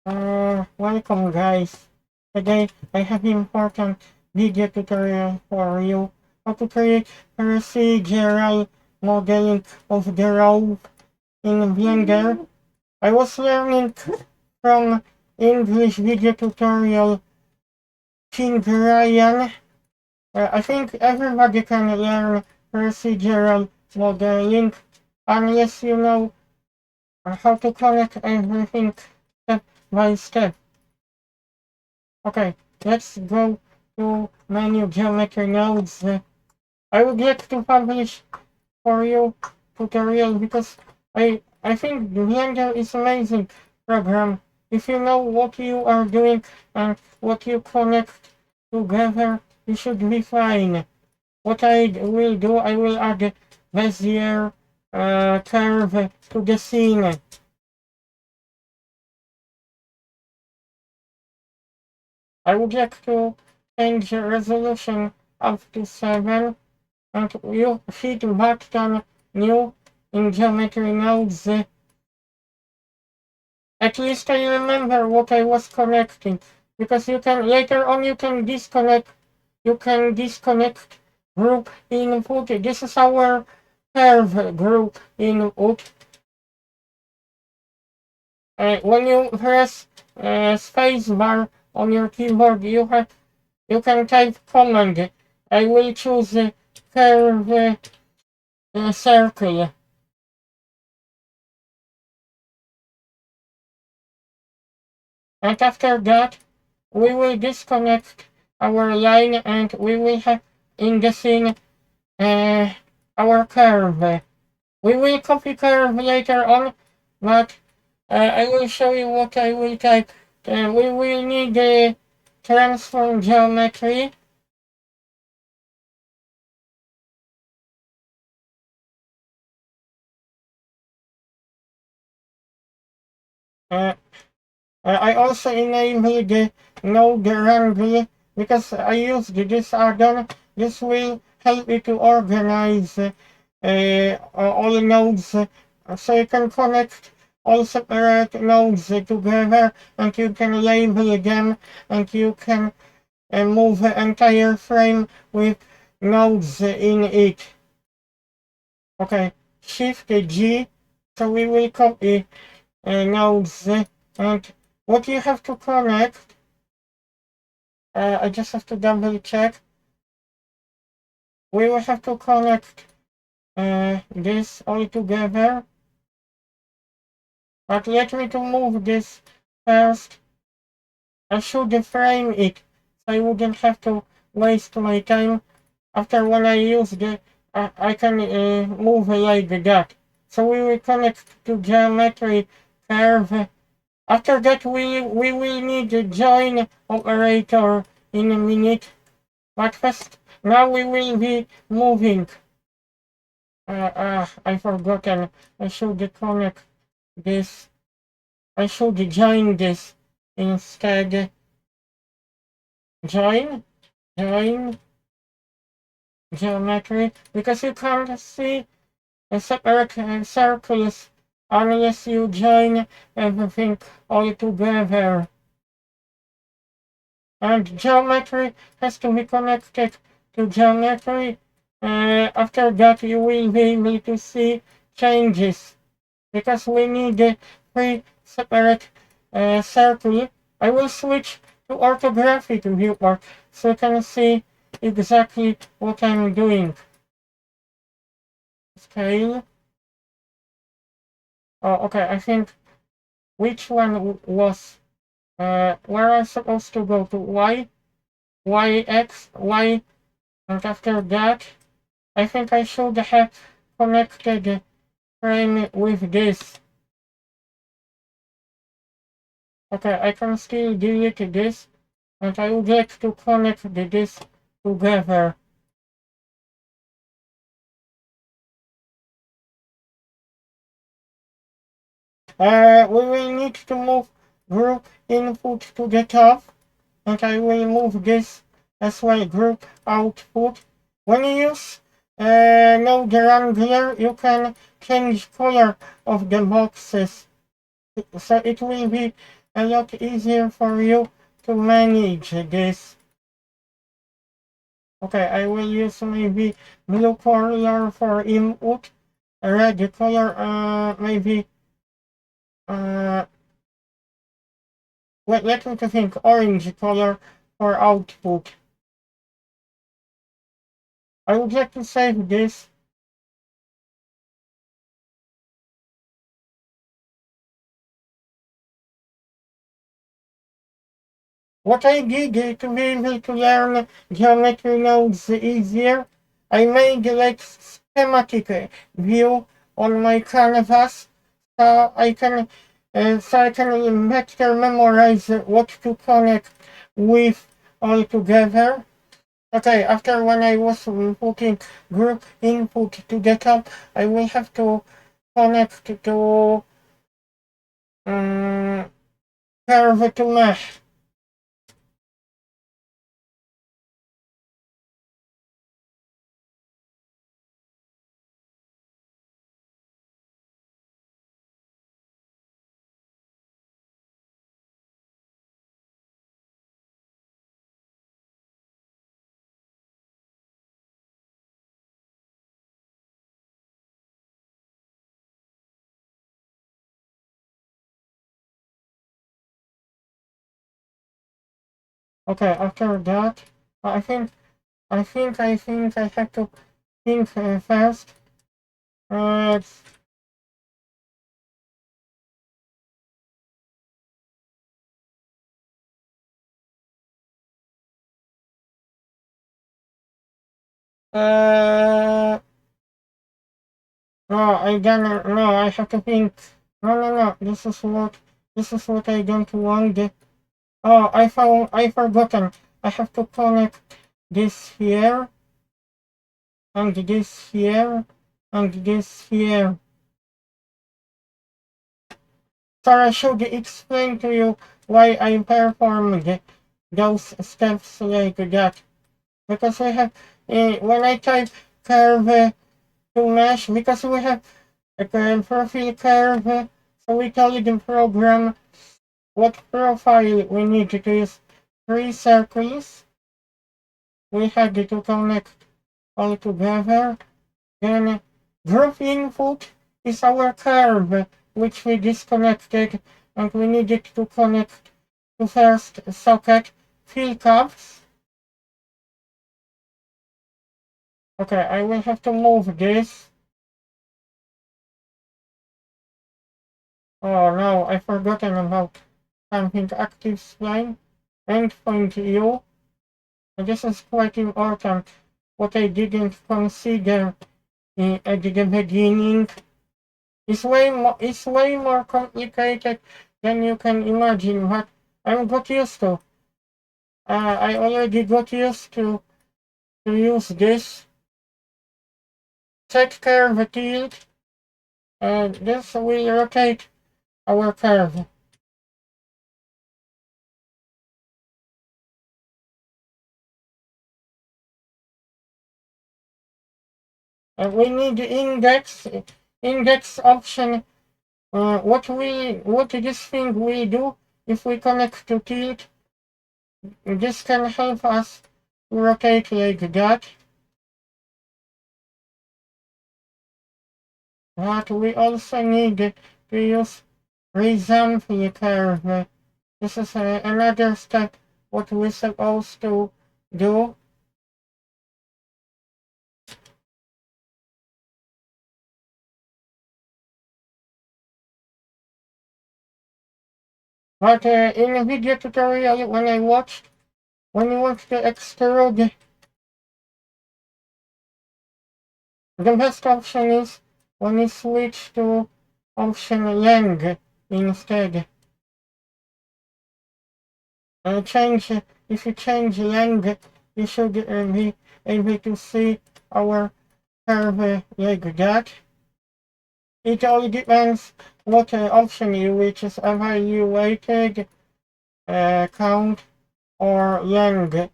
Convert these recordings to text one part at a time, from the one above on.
Welcome guys. Today I have an important video tutorial for you how to create procedural modeling of the rope in Blender. I was learning from English video tutorial King Brian. I think everybody can learn procedural modeling unless you know how to connect everything step by step. Okay, let's go to menu geometry nodes. I would like to publish for you tutorial because I think Blender is amazing program. If you know what you are doing and what you connect together, you should be fine. What I will do, I will add Bezier curve to the scene. I would like to change the resolution up to 7 and you hit button new in geometry nodes. At least I remember what I was connecting because you can later on you can disconnect group input. This is our curve group input. When you press spacebar on your keyboard, you can type command. I will choose curve circle. And after that, we will disconnect our line and we will have in the scene our curve. We will copy curve later on, but I will show you what I will type. We will need the transform geometry. Uh, I also enabled the node wrangle because I used this add-on. This will help you to organize all nodes so you can connect all separate nodes together and you can label them and you can move the entire frame with nodes in it. Okay, Shift G, so we will copy nodes and what you have to connect, I just have to double check. We will have to connect this all together. But let me to move this first. I should frame it so I wouldn't have to waste my time. After when I use I can move like that. So we will connect to geometry curve. After that we will need a join operator in a minute. But first, now we will be moving. I forgotten. I should connect this. I should join this instead. Join, join geometry because you can't see a separate circles unless you join everything all together. And geometry has to be connected to geometry. After that you will be able to see changes because we need 3 separate circles. I will switch to orthographic viewport so you can see exactly what I'm doing. Scale. Oh, okay, I think which one was where I'm supposed to go to Y, Y, X, Y, and after that, I think I should have connected frame with this. Okay, I can still delete this, and I would like to connect this together. We will need to move group input to the top, and I will move this as well group output. When you use node wrangler, you can change color of the boxes, so it will be a lot easier for you to manage this. Okay, I will use maybe blue color for input, red color, maybe, uh, let me think, orange color for output. I would like to save this. What I did to be able to learn geometry nodes easier, I made like schematic view on my canvas so I can better memorize what to connect with all together. Okay, after when I was putting group input to the top, I will have to connect to curve to mesh. Okay, after that, I think I have to think fast. Uh, uh, no, no, I have to think. No. This is what I don't want. Oh, I forgotten. I have to connect this here, and this here, and this here. So I should explain to you why I performed those steps like that. Because we have, when I type curve to mesh, because we have a profile curve, so we tell the program what profile we need to use. Three circles, we had to connect all together. Then group input is our curve, which we disconnected, and we needed to connect to first socket fill cups. Okay, I will have to move this. Oh no, I forgotten about something active spline. Endpoint U. This is quite important. What I didn't consider at the beginning is way more complicated than you can imagine, but I got used to. I already got used to use this. Take curve tilt, and this will rotate our curve. We need index option. What this thing will do if we connect to tilt? This can help us rotate like that. But we also need to use resample curve. This is another step what we're supposed to do. But in a video tutorial when you want to extrude, the best option is when you switch to option length instead. If you change length, you should be able to see our curve like that. It all depends what option you which is evaluated, count, or length.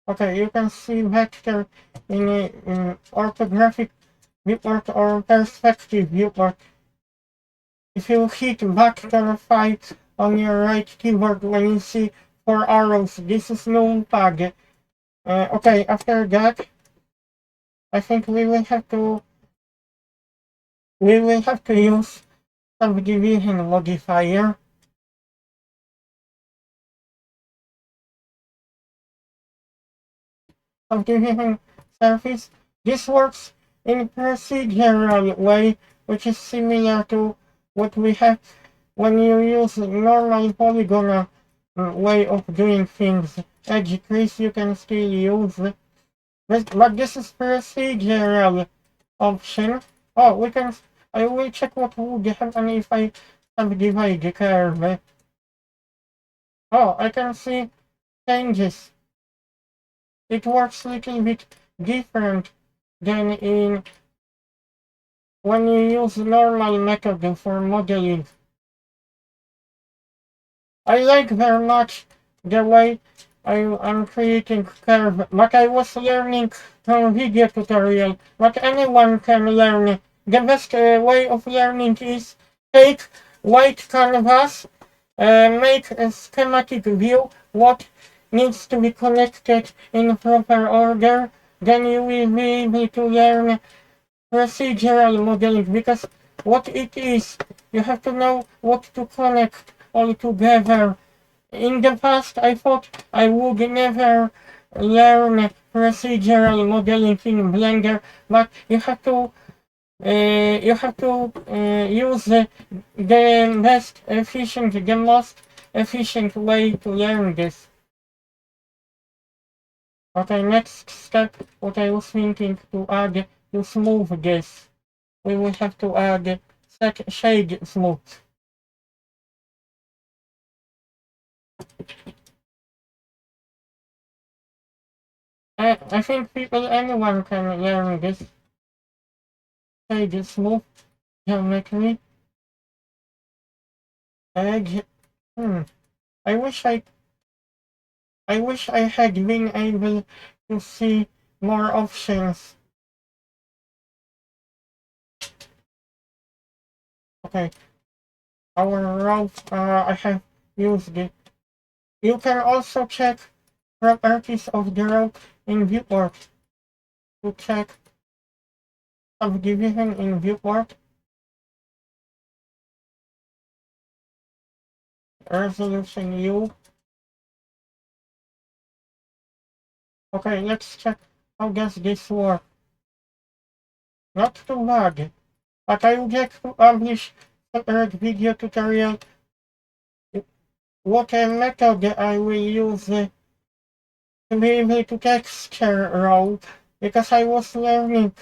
Okay, you can see vector in orthographic viewport or perspective viewport. if you hit back 5 on your right keyboard when you see 4 arrows, this is numpad. Okay, after that, I think we will have to use subdivision modifier. Subdivision surface. This works in a procedural way, which is similar to what we have when you use normal polygonal way of doing things. Edge crease you can still use, but this is procedural option. Oh, I will check what would happen if I subdivide the curve. Oh, I can see changes. It works a little bit different than in when you use normal method for modeling. I like very much the way I'm creating curve, but I was learning from video tutorial, but anyone can learn. The best way of learning is take white canvas, make a schematic view, what needs to be connected in proper order, then you will be able to learn procedural modeling, because what it is, you have to know what to connect all together. In the past, I thought I would never learn procedural modeling in Blender, but you have to use the most efficient way to learn this. Okay, next step, what I was thinking to add to smooth this. We will have to add shade smooth. I think anyone can learn this shade smooth geometry. Edge. Hmm. I wish I had been able to see more options. Okay, our route, I have used it. You can also check properties of the route in viewport to check subdivision in viewport. Resolution U. Okay, let's check how does this work. Not too bad, but I would like to publish separate video tutorial what method I will use to be able to texture route, because I was learning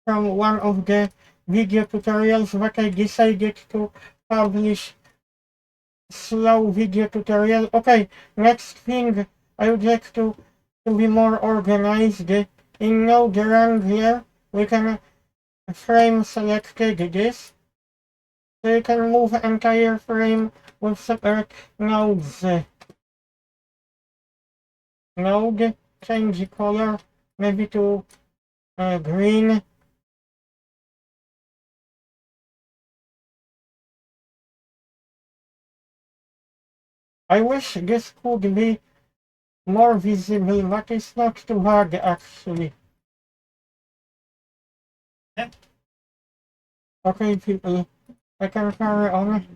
from one of the video tutorials, but I decided to publish slow video tutorial. Okay, next thing, I would like to be more organized. In node wrangler, we can frame selected this, so you can move entire frame with separate nodes. Node, change color, maybe to green. I wish this could be more visible, but it's not too hard actually. Okay, people, I can carry on.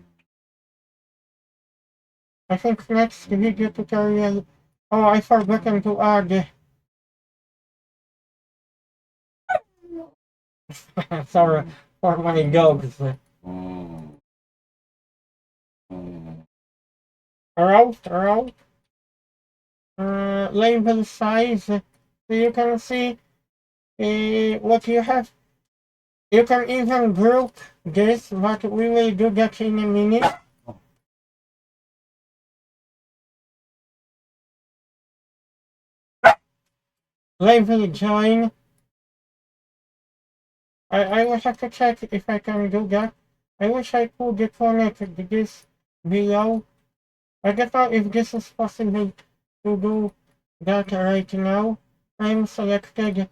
I think next video tutorial. Oh, I forgotten to add. Sorry for my dogs. Around. Label size. So you can see what you have. You can even group this, but we will do that in a minute. Label join. I will have to check if I can do that. I wish I could connect this below. I don't know if this is possible to do that right now. I'm selected,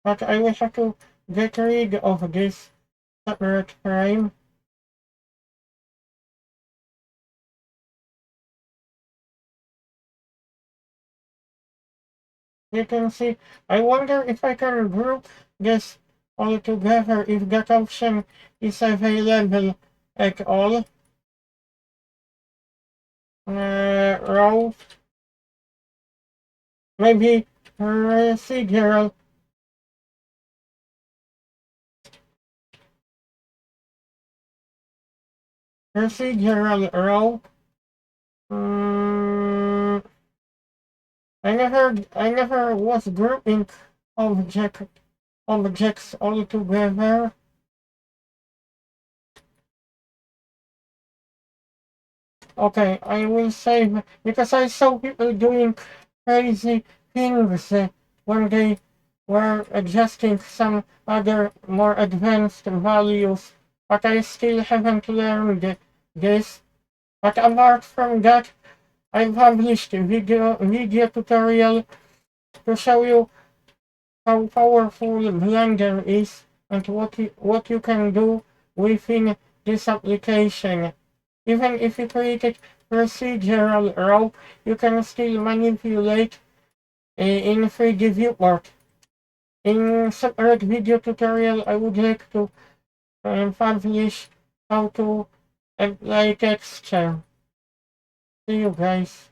but I will have to get rid of this separate frame. You can see, I wonder if I can group this all together if that option is available at all. Row, maybe procedural, procedural row. Mm, I never was grouping objects all together. Okay, I will save because I saw people doing crazy things when they were adjusting some other more advanced values, but I still haven't learned this. But apart from that, I published a video tutorial to show you how powerful Blender is and what you can do within this application. Even if you created procedural row, you can still manipulate in 3D viewport. In separate video tutorial, I would like to publish how to apply texture. See you guys.